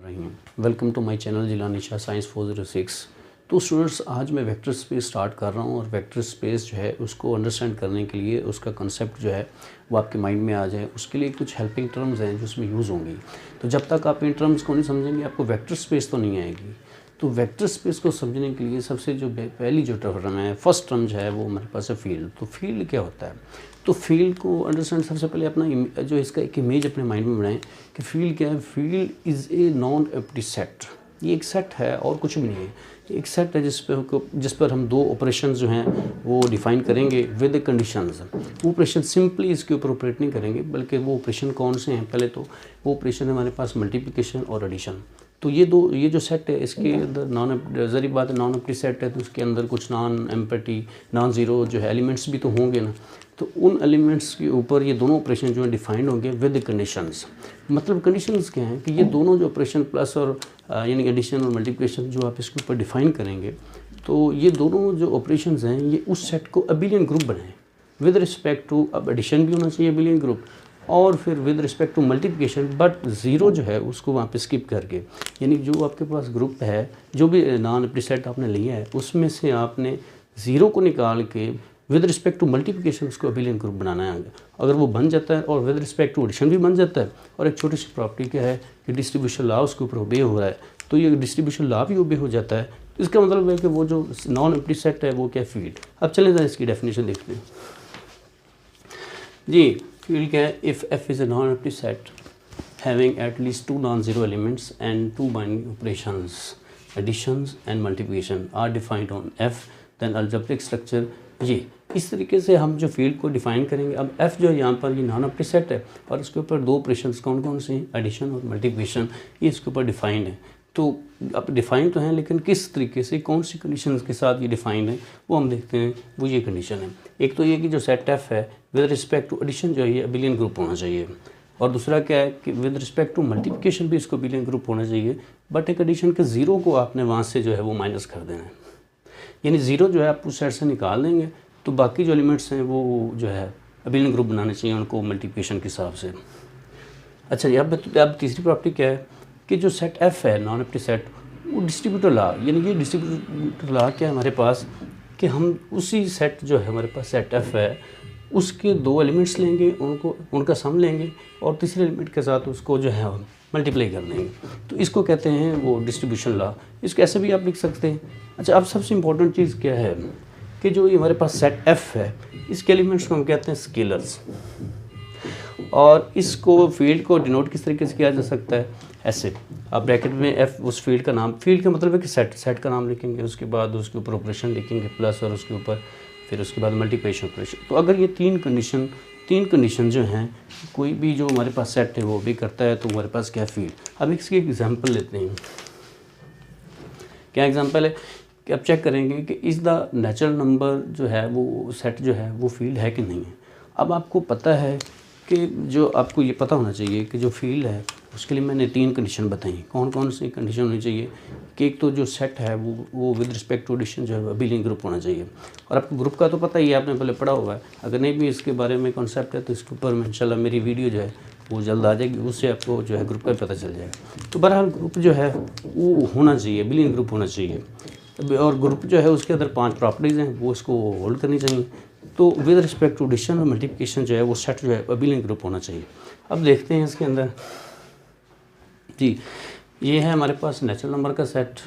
Rahim. Welcome to my channel Jilani Shah science 406। तो students, आज मैं वेक्टर स्पेस स्टार्ट कर रहा हूँ और वेक्टर स्पेस जो है उसको अंडरस्टैंड करने के लिए उसका कंसेप्ट जो है वो आपके माइंड में आ जाए, उसके लिए कुछ हेल्पिंग टर्म्स हैं जो उसमें यूज़ होंगी। तो जब तक आप इन टर्म्स को नहीं समझेंगे आपको वेक्टर स्पेस तो नहीं आएगी। तो वेक्टर स्पेस को समझने के लिए सबसे जो पहली जो टर्म है, फर्स्ट टर्म जो है वो हमारे पास है फील्ड। तो फील्ड क्या होता है? तो फील्ड को अंडरस्टैंड सबसे पहले अपना जो इसका एक इमेज अपने माइंड में बनाएं कि फील्ड क्या है। Field is a non empty set. ये एक सेट है और कुछ भी नहीं है। एक सेट है जिस पर हम दो ऑपरेशन जो हैं वो डिफाइन करेंगे विद कंडीशंस। वो ऑपरेशन सिंपली इसके ऊपर ऑपरेट नहीं करेंगे, बल्कि वो ऑपरेशन कौन से हैं? पहले तो वो ऑपरेशन है हमारे पास मल्टीप्लिकेशन और एडिशन। तो ये जो सेट है इसके अंदर ज़री बात है नॉन एम्प्टी सेट है, तो उसके अंदर कुछ नॉन एम्प्टी नॉन ज़ीरो जो है एलिमेंट्स भी तो होंगे ना। तो उन एलिमेंट्स के ऊपर ये दोनों ऑपरेशन जो है डिफाइंड होंगे विद कंडीशंस। मतलब कंडीशंस क्या हैं कि ये दोनों जो ऑपरेशन प्लस और यानी एडिशन और मल्टीप्लिकेशन जो आप इसके ऊपर डिफाइन करेंगे, तो ये दोनों जो ऑपरेशंस हैं ये उस सेट को अबिलियन ग्रुप बनाएं विद रिस्पेक्ट टू। अब एडिशन भी होना चाहिए अबिलियन ग्रुप, और फिर with respect to multiplication, but zero जो है उसको वहाँ पे स्किप करके। यानी जो आपके पास ग्रुप है, जो भी नॉन एम्प्टी सेट आपने लिया है, उसमें से आपने ज़ीरो को निकाल के विद रिस्पेक्ट टू मल्टीप्लिकेशन उसको अबिलियन ग्रुप बनाना है। अगर वो बन जाता है और विद रिस्पेक्ट टू एडिशन भी बन जाता है, और एक छोटी सी प्रॉपर्टी क्या है कि डिस्ट्रीब्यूशन लॉ उसके ऊपर ओबे हो रहा है, तो ये डिस्ट्रीब्यूशन लॉ भी ओबे हो जाता है। इसका मतलब है कि वो जो नॉन एम्प्टी सेट है वो क्या है? फील्ड। अब चले जाए इसकी डेफिनेशन देखते हैं जी। फील्ड क्या है? If F is a non empty set having at least two non zero elements and two binding operations additions and multiplication are defined on F, then algebraic structure. ये इस तरीके से हम जो फील्ड को डिफाइन करेंगे। अब एफ जो है यहाँ पर ये नॉन एम्प्टी सेट है और इसके ऊपर दो ऑपरेशंस कौन कौन से हैं? एडिशन और मल्टीप्लिकेशन। ये इसके ऊपर डिफाइंड है। तो अब डिफाइन तो हैं, लेकिन किस तरीके से, कौन सी कंडीशंस के साथ ये डिफाइंड है वो हम देखते हैं। वो ये कंडीशन है, एक तो ये कि जो सेट एफ है विद रिस्पेक्ट टू एडिशन जो है ये अबिलियन ग्रुप होना चाहिए, और दूसरा क्या है कि विद रिस्पेक्ट टू मल्टीप्लिकेशन भी इसको अबिलियन ग्रुप होना चाहिए, बट एक एडिशन के ज़ीरो को आपने वहाँ से जो है वो माइनस कर देना है। यानी ज़ीरो जो है आप उस सेट से निकाल देंगे, तो बाकी जो एलिमेंट्स हैं वो जो है अबिलियन ग्रुप बनाने चाहिए उनको मल्टीप्लिकेशन के हिसाब से। अच्छा जी, अब तीसरी प्रॉपर्टी क्या है कि जो सेट एफ है नॉन एम्प्टी सेट, वो डिस्ट्रीब्यूटर लॉ, यानी ये डिस्ट्रीब्यूटर लॉ क्या है हमारे पास कि हम उसी सेट जो है हमारे पास सेट एफ है उसके दो एलिमेंट्स लेंगे, उनका सम लेंगे और तीसरे एलिमेंट के साथ उसको जो है मल्टीप्लाई कर देंगे। तो इसको कहते हैं वो डिस्ट्रीब्यूशन लॉ। इसको ऐसे भी आप लिख सकते हैं। अच्छा, अब सबसे इम्पोर्टेंट चीज़ क्या है कि जो ये हमारे पास सेट एफ है इसके एलिमेंट्स को हम कहते हैं स्केलर्स, और इसको फील्ड को डिनोट किस तरीके से किया जा सकता है? ऐसे आप ब्रैकेट में एफ उस फील्ड का नाम, फील्ड का मतलब है कि सेट का नाम लिखेंगे, उसके बाद उसके ऊपर ऑपरेशन लिखेंगे प्लस, और उसके ऊपर फिर उसके बाद मल्टीप्लिकेशन ऑपरेशन। तो अगर ये तीन कंडीशन जो हैं कोई भी जो हमारे पास सेट है वो भी करता है, तो हमारे पास क्या फील्ड। अब इसकी एक एग्जांपल लेते हैं। क्या एग्जांपल है कि आप चेक करेंगे कि इज़ द नेचुरल नंबर जो है वो सेट जो है वो फील्ड है कि नहीं है। अब आपको पता है कि जो आपको ये पता होना चाहिए कि जो फील्ड है उसके लिए मैंने तीन कंडीशन बताई। कौन कौन सी कंडीशन होनी चाहिए कि एक तो जो सेट है वो विद रिस्पेक्ट टू एडिशन जो है अबिलियन ग्रुप होना चाहिए। और आपको ग्रुप का तो पता ही है, आपने पहले पढ़ा हुआ है। अगर नहीं भी इसके बारे में कॉन्सेप्ट है तो इसके ऊपर इंशाल्लाह मेरी वीडियो जो है वो जल्द आ जाएगी, उससे आपको जो है ग्रुप का पता चल जाएगा। तो बहरहाल ग्रुप जो है वो होना चाहिए, अबिलियन ग्रुप होना चाहिए। और ग्रुप जो है उसके अंदर 5 प्रॉपर्टीज़ हैं, वो इसको होल्ड करनी चाहिए। तो विद रिस्पेक्ट टू एडिशन और मल्टीप्लिकेशन जो है वो सेट जो है अबिलियन ग्रुप होना चाहिए। अब देखते हैं इसके अंदर जी। ये है हमारे पास नेचुरल नंबर का सेट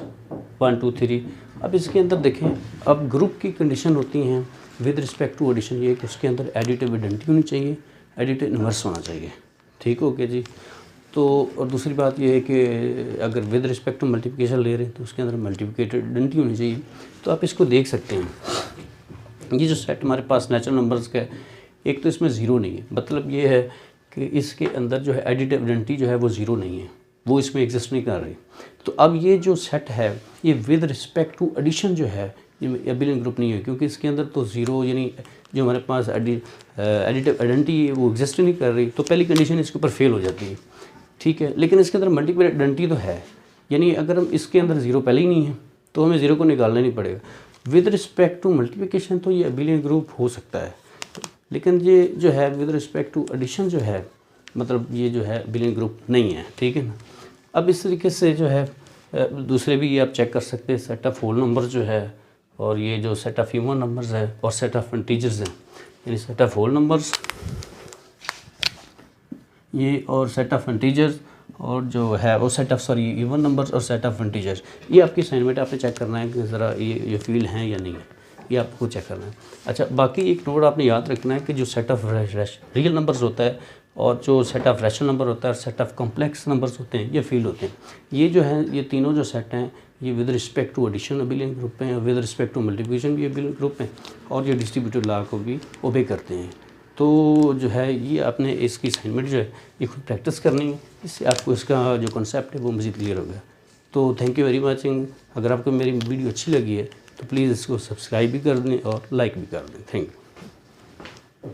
1 2 3। अब इसके अंदर देखें, अब ग्रुप की कंडीशन होती हैं विद रिस्पेक्ट टू एडिशन, ये कि उसके अंदर एडिटिव आइडेंटिटी होनी चाहिए, एडिटिव इन्वर्स होना चाहिए। ठीक हो गया जी। तो और दूसरी बात ये है कि अगर विद रिस्पेक्ट टू मल्टीप्लिकेशन ले रहे हैं तो उसके अंदर मल्टीप्लिकेटेड आइडेंटिटी होनी चाहिए। तो आप इसको देख सकते हैं, ये जो सेट हमारे पास नेचुरल नंबर्स का है, एक तो इसमें ज़ीरो नहीं है, मतलब ये है कि इसके अंदर जो है एडिटिव आइडेंटिटी जो है वो ज़ीरो नहीं है, वो इसमें एग्जिस्ट नहीं कर रही। तो अब ये जो सेट है ये विद रिस्पेक्ट टू एडिशन जो है ये अबिलियन ग्रुप नहीं है, क्योंकि इसके अंदर तो ज़ीरो यानी जो हमारे पास एडिटिव आइडेंटिटी है वो एग्जिस्ट नहीं कर रही, तो पहली कंडीशन इसके ऊपर फेल हो जाती है। ठीक है, लेकिन इसके अंदर मल्टीपल आइडेंटिटी तो है, यानी अगर हम इसके अंदर ज़ीरो पहले ही नहीं है तो हमें ज़ीरो को निकालना नहीं पड़ेगा। विद रिस्पेक्ट टू मल्टीप्लिकेशन तो ये अबिलियन ग्रुप हो सकता है, लेकिन ये जो है विद रिस्पेक्ट टू एडिशन जो है मतलब ये जो है अबिलियन ग्रुप नहीं है। ठीक है ना। अब इस तरीके से जो है दूसरे भी ये आप चेक कर सकते हैं, सेट ऑफ होल नंबर जो है और ये जो सेट ऑफ इवन नंबर्स है और सेट ऑफ इंटीजर्स हैं, यानी सेट ऑफ होल नंबर्स ये और सेट ऑफ इंटीजर्स और जो है वो सेट ऑफ इवन नंबर्स और सेट ऑफ इंटीजर्स। ये आपकी असाइनमेंट आपने चेक करना है कि ज़रा ये फील्ड हैं या नहीं है, ये आपको चेक करना है। अच्छा, बाकी एक नोट आपने याद रखना है कि जो सेट ऑफ रियल नंबर्स होता है और जो सेट ऑफ रैशनल नंबर होता है और सेट ऑफ कॉम्प्लेक्स नंबर्स होते हैं, ये फील्ड होते हैं। ये जो है ये तीनों जो सेट हैं ये with respect to addition abelian group हैं, विद रिस्पेक्ट टू मल्टीप्लिकेशन भी अबिलियन ग्रुप हैं और ये डिस्ट्रीब्यूटिव लॉ को भी ओबे करते हैं। तो जो है ये आपने इसकी असाइनमेंट जो है ये खुद प्रैक्टिस करनी है, इससे आपको इसका जो कॉन्सेप्ट है वो मज़ीद क्लियर होगा। तो थैंक यू वेरी मच। अगर आपको मेरी वीडियो अच्छी लगी है तो प्लीज़ इसको सब्सक्राइब भी कर दें और लाइक भी कर दें। Thank you.